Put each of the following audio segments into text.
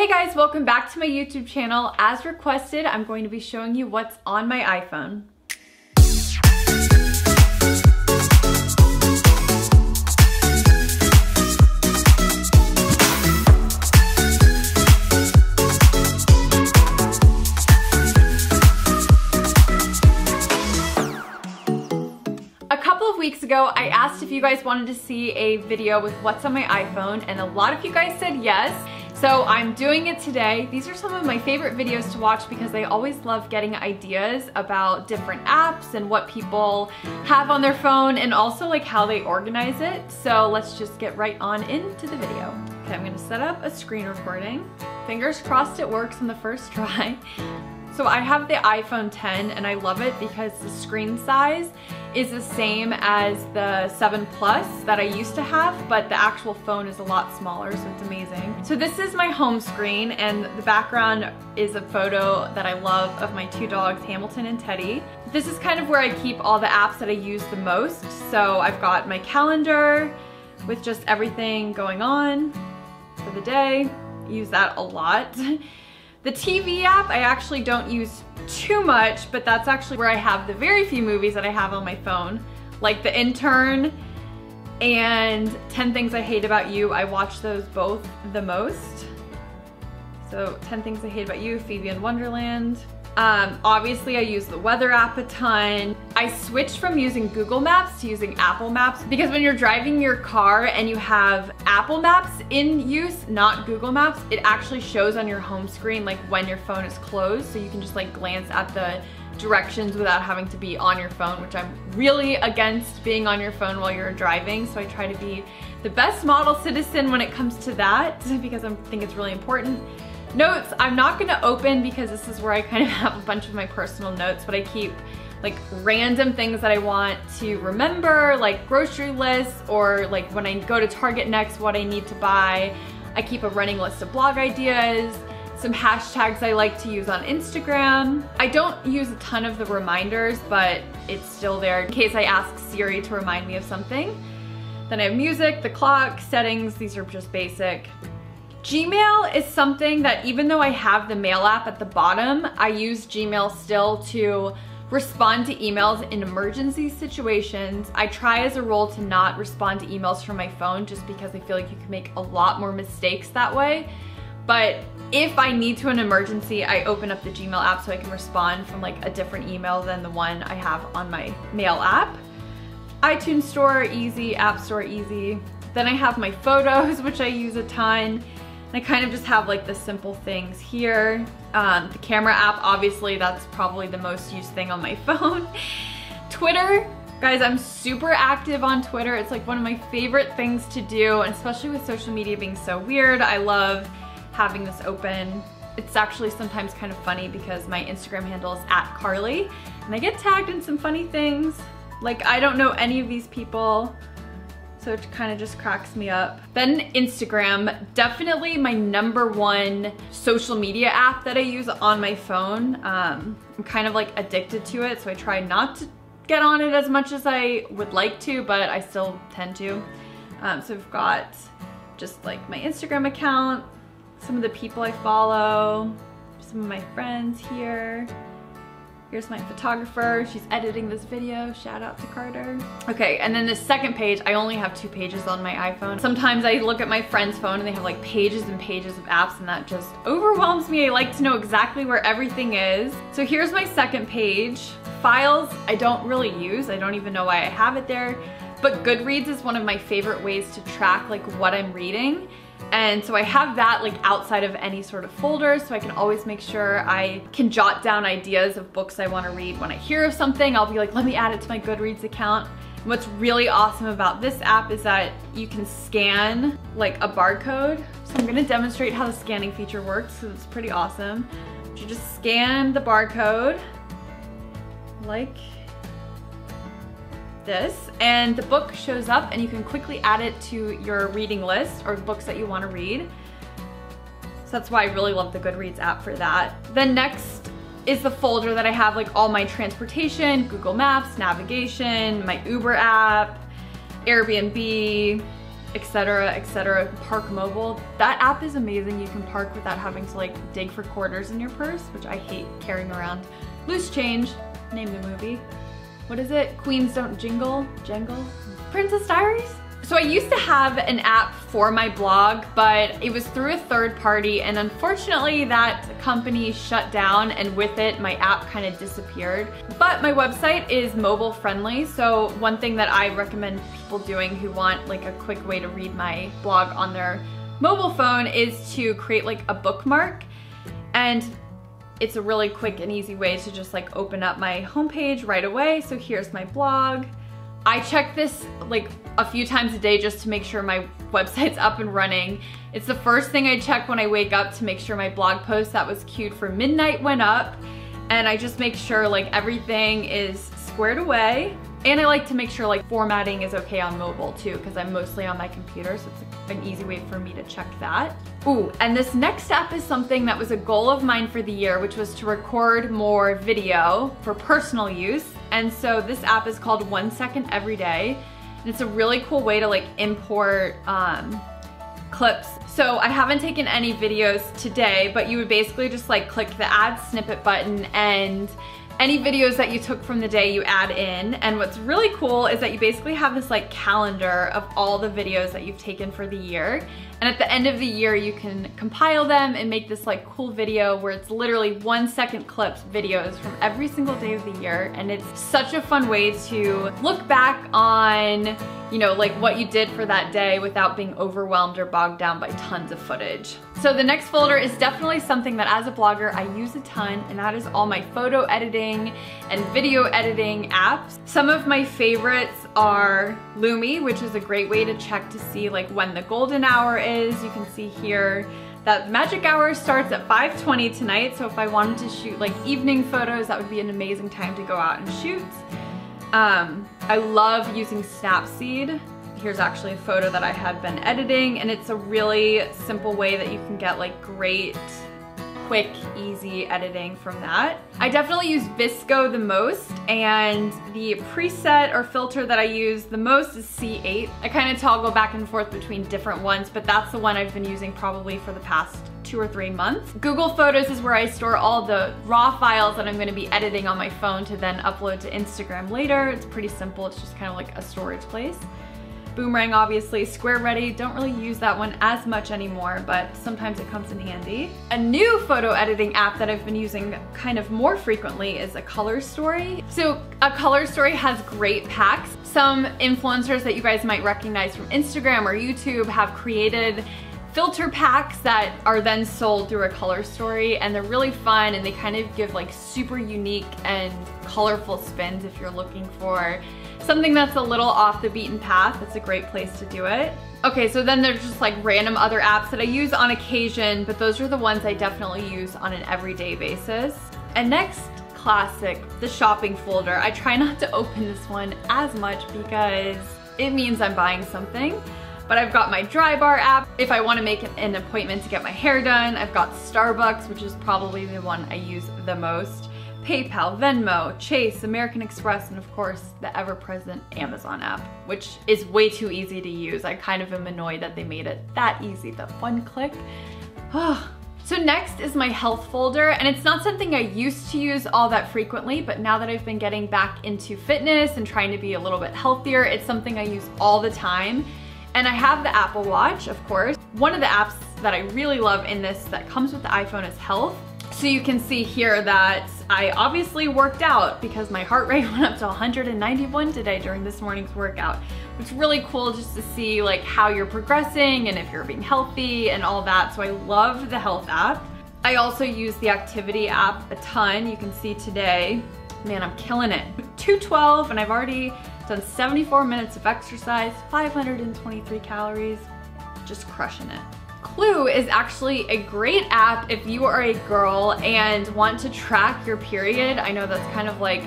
Hey guys, welcome back to my YouTube channel. As requested, I'm going to be showing you what's on my iPhone. A couple of weeks ago, I asked if you guys wanted to see a video with what's on my iPhone, and a lot of you guys said yes. So I'm doing it today. These are some of my favorite videos to watch because I always love getting ideas about different apps and what people have on their phone and also like how they organize it. So let's just get right on into the video. Okay, I'm gonna set up a screen recording. Fingers crossed it works on the first try. So I have the iPhone 10 and I love it because the screen size is the same as the 7 Plus that I used to have, but the actual phone is a lot smaller, so it's amazing. So this is my home screen and the background is a photo that I love of my two dogs, Hamilton and Teddy. This is kind of where I keep all the apps that I use the most. So I've got my calendar with just everything going on for the day. I use that a lot. The TV app I actually don't use too much, but that's actually where I have the very few movies that I have on my phone, like The Intern and 10 Things I Hate About You. I watch those both the most. So 10 Things I Hate About You, Phoebe in Wonderland. Obviously I use the weather app a ton. I switched from using Google Maps to using Apple Maps because when you're driving your car and you have Apple Maps in use, not Google Maps, it actually shows on your home screen like when your phone is closed, so you can just like glance at the directions without having to be on your phone, which I'm really against being on your phone while you're driving. So I try to be the best model citizen when it comes to that because I think it's really important. Notes, I'm not gonna open because this is where I kind of have a bunch of my personal notes, but I keep like random things that I want to remember, like grocery lists, or like when I go to Target next, what I need to buy. I keep a running list of blog ideas, some hashtags I like to use on Instagram. I don't use a ton of the reminders, but it's still there in case I ask Siri to remind me of something. Then I have music, the clock, settings, these are just basic. Gmail is something that even though I have the mail app at the bottom, I use Gmail still to respond to emails in emergency situations. I try as a rule to not respond to emails from my phone just because I feel like you can make a lot more mistakes that way. But if I need to in an emergency, I open up the Gmail app so I can respond from like a different email than the one I have on my mail app. iTunes Store, easy. App Store, easy. Then I have my photos, which I use a ton. I kind of just have like the simple things here. The camera app, obviously that's probably the most used thing on my phone. Twitter, guys, I'm super active on Twitter. It's like one of my favorite things to do, and especially with social media being so weird, I love having this open. It's actually sometimes kind of funny because my Instagram handle is @Carly, and I get tagged in some funny things. Like I don't know any of these people, so it kind of just cracks me up. Then Instagram, definitely my #1 social media app that I use on my phone. I'm kind of like addicted to it, so I try not to get on it as much as I would like to, but I still tend to. So I've got just like my Instagram account, some of the people I follow, some of my friends here. Here's my photographer, she's editing this video, shout out to Carter. Okay, and then the second page, I only have 2 pages on my iPhone. Sometimes I look at my friend's phone and they have like pages and pages of apps, and that just overwhelms me. I like to know exactly where everything is. So here's my second page. Files, I don't really use. I don't even know why I have it there, but Goodreads is one of my favorite ways to track like what I'm reading. And so I have that like outside of any sort of folder, so I can always make sure I can jot down ideas of books I want to read. When I hear of something, I'll be like, let me add it to my Goodreads account. And what's really awesome about this app is that you can scan like a barcode. So I'm gonna demonstrate how the scanning feature works because it's pretty awesome. You just scan the barcode like this, and the book shows up and you can quickly add it to your reading list or books that you want to read. So that's why I really love the Goodreads app for that. Then next is the folder that I have like all my transportation, Google Maps, navigation, my Uber app, Airbnb, etc, etc. Park Mobile. That app is amazing. You can park without having to like dig for quarters in your purse, which I hate carrying around. Loose change, name the movie. What is it? Queens Don't Jingle? Jangle? Princess Diaries? So I used to have an app for my blog, but it was through a third party, and unfortunately that company shut down, and with it my app kind of disappeared. But my website is mobile friendly, so one thing that I recommend people doing who want like a quick way to read my blog on their mobile phone is to create like a bookmark, and it's a really quick and easy way to just like open up my homepage right away. So here's my blog. I check this like a few times a day just to make sure my website's up and running. It's the first thing I check when I wake up to make sure my blog post that was queued for midnight went up, and I just make sure like everything is squared away. And I like to make sure like formatting is okay on mobile too, because I'm mostly on my computer, so it's an easy way for me to check that. Ooh, and this next app is something that was a goal of mine for the year, which was to record more video for personal use. And so this app is called 1 Second Every Day. And it's a really cool way to like import clips. So I haven't taken any videos today, but you would basically just like click the add snippet button, and any videos that you took from the day you add in. And what's really cool is that you basically have this like calendar of all the videos that you've taken for the year. And at the end of the year, you can compile them and make this like cool video where it's literally 1 second clips videos from every single day of the year. And it's such a fun way to look back on, you know, like what you did for that day without being overwhelmed or bogged down by tons of footage. So the next folder is definitely something that as a blogger I use a ton, and that is all my photo editing and video editing apps. Some of my favorites are Lumi, which is a great way to check to see like when the golden hour is. You can see here that magic hour starts at 5:20 tonight, so if I wanted to shoot like evening photos, that would be an amazing time to go out and shoot. I love using Snapseed. Here's actually a photo that I had been editing, and it's a really simple way that you can get like great, quick, easy editing from that. I definitely use Visco the most, and the preset or filter that I use the most is C8. I kind of toggle back and forth between different ones, but that's the one I've been using probably for the past 2 or 3 months. Google Photos is where I store all the raw files that I'm going to be editing on my phone to then upload to Instagram later. It's pretty simple. It's just kind of like a storage place. Boomerang, obviously. Square Ready, don't really use that one as much anymore, but sometimes it comes in handy. A new photo editing app that I've been using kind of more frequently is a Color Story. So a Color Story has great packs. Some influencers that you guys might recognize from Instagram or YouTube have created filter packs that are then sold through a Color Story, and they're really fun, and they kind of give like super unique and colorful spins if you're looking for something that's a little off the beaten path. It's a great place to do it. Okay, so then there's just like random other apps that I use on occasion, but those are the ones I definitely use on an everyday basis. And next, classic, the shopping folder. I try not to open this one as much because it means I'm buying something. But I've got my Drybar app if I want to make an appointment to get my hair done. I've got Starbucks, which is probably the one I use the most. PayPal, Venmo, Chase, American Express, and of course the ever-present Amazon app, which is way too easy to use. I kind of am annoyed that they made it that easy, the one click. So next is my health folder, and it's not something I used to use all that frequently, but now that I've been getting back into fitness and trying to be a little bit healthier, it's something I use all the time. And I have the Apple Watch, of course. One of the apps that I really love in this that comes with the iPhone is Health. So you can see here that I obviously worked out because my heart rate went up to 191 today during this morning's workout. It's really cool just to see like how you're progressing and if you're being healthy and all that. So I love the Health app. I also use the Activity app a ton. You can see today, man, I'm killing it. 212, and I've already done 74 minutes of exercise, 523 calories, just crushing it. Clue is actually a great app if you are a girl and want to track your period. I know that's kind of like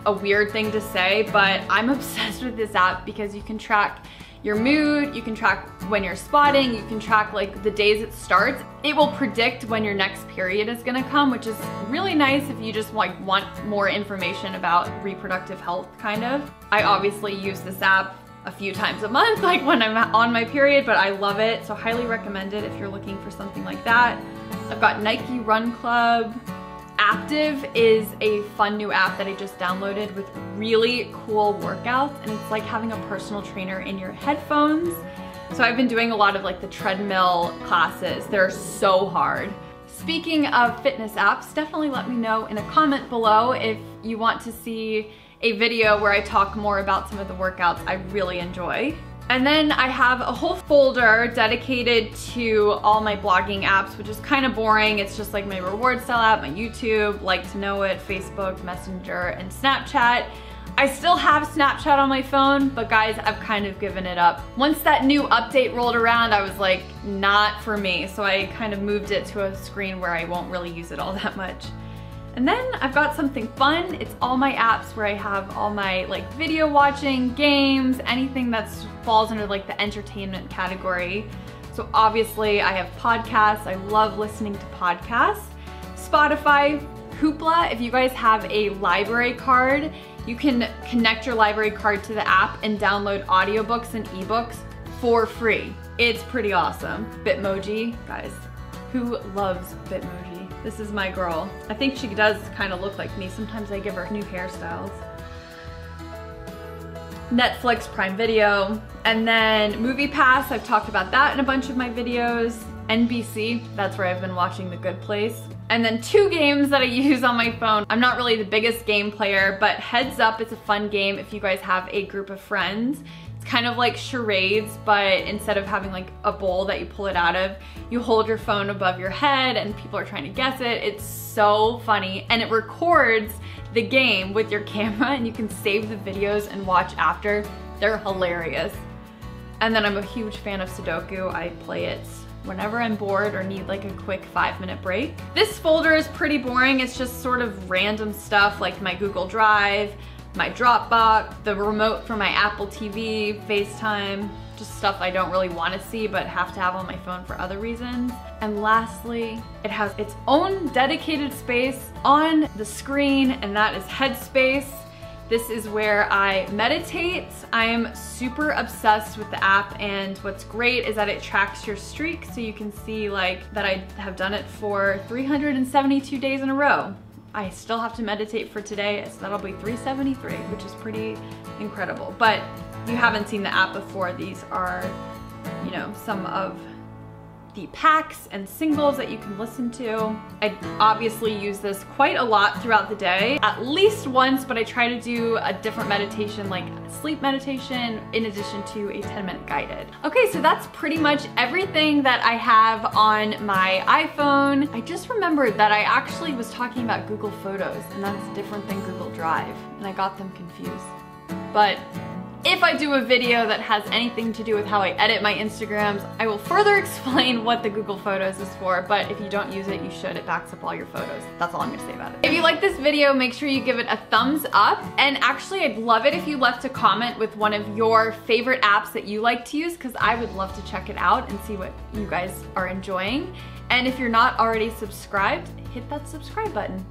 a weird thing to say, but I'm obsessed with this app because you can track your mood, you can track when you're spotting, you can track like the days it starts. It will predict when your next period is gonna come, which is really nice if you just want more information about reproductive health, kind of. I obviously use this app a few times a month, like when I'm on my period, but I love it. So highly recommend it if you're looking for something like that. I've got Nike Run Club. Active is a fun new app that I just downloaded with really cool workouts, and it's like having a personal trainer in your headphones. So I've been doing a lot of like the treadmill classes. They're so hard. Speaking of fitness apps, definitely let me know in a comment below if you want to see a video where I talk more about some of the workouts I really enjoy. And then I have a whole folder dedicated to all my blogging apps, which is kind of boring. It's just like my reward style app, my YouTube, Like to Know It, Facebook, Messenger, and Snapchat. I still have Snapchat on my phone, but guys, I've kind of given it up. Once that new update rolled around, I was like, not for me. So I kind of moved it to a screen where I won't really use it all that much. And then I've got something fun. It's all my apps where I have all my like video watching, games, anything that falls under like the entertainment category. So obviously I have podcasts. I love listening to podcasts. Spotify, Hoopla. If you guys have a library card, you can connect your library card to the app and download audiobooks and ebooks for free. It's pretty awesome. Bitmoji, guys, who loves Bitmoji? This is my girl. I think she does kind of look like me. Sometimes I give her new hairstyles. Netflix, Prime Video, and then MoviePass. I've talked about that in a bunch of my videos. NBC, that's where I've been watching The Good Place. And then 2 games that I use on my phone. I'm not really the biggest game player, but Heads Up, it's a fun game if you guys have a group of friends. It's kind of like charades, but instead of having like a bowl that you pull it out of, you hold your phone above your head and people are trying to guess it. It's so funny, and it records the game with your camera and you can save the videos and watch after. They're hilarious. And then I'm a huge fan of Sudoku. I play it whenever I'm bored or need like a quick 5-minute break. This folder is pretty boring. It's just sort of random stuff like my Google Drive, my Dropbox, the remote for my Apple TV, FaceTime, just stuff I don't really want to see but have to have on my phone for other reasons. And lastly, it has its own dedicated space on the screen, and that is Headspace. This is where I meditate. I am super obsessed with the app, and what's great is that it tracks your streak, so you can see like that I have done it for 372 days in a row. I still have to meditate for today, so that'll be 373, which is pretty incredible. But if you haven't seen the app before, these are, you know, some of the packs and singles that you can listen to. I obviously use this quite a lot throughout the day, at least once, but I try to do a different meditation, like sleep meditation, in addition to a 10-minute guided. Okay, so that's pretty much everything that I have on my iPhone. I just remembered that I actually was talking about Google Photos, and that's different than Google Drive, and I got them confused. But if I do a video that has anything to do with how I edit my Instagrams, I will further explain what the Google Photos is for, but if you don't use it, you should. It backs up all your photos. That's all I'm gonna say about it. If you like this video, make sure you give it a thumbs up, and actually I'd love it if you left a comment with one of your favorite apps that you like to use, because I would love to check it out and see what you guys are enjoying. And if you're not already subscribed, hit that subscribe button.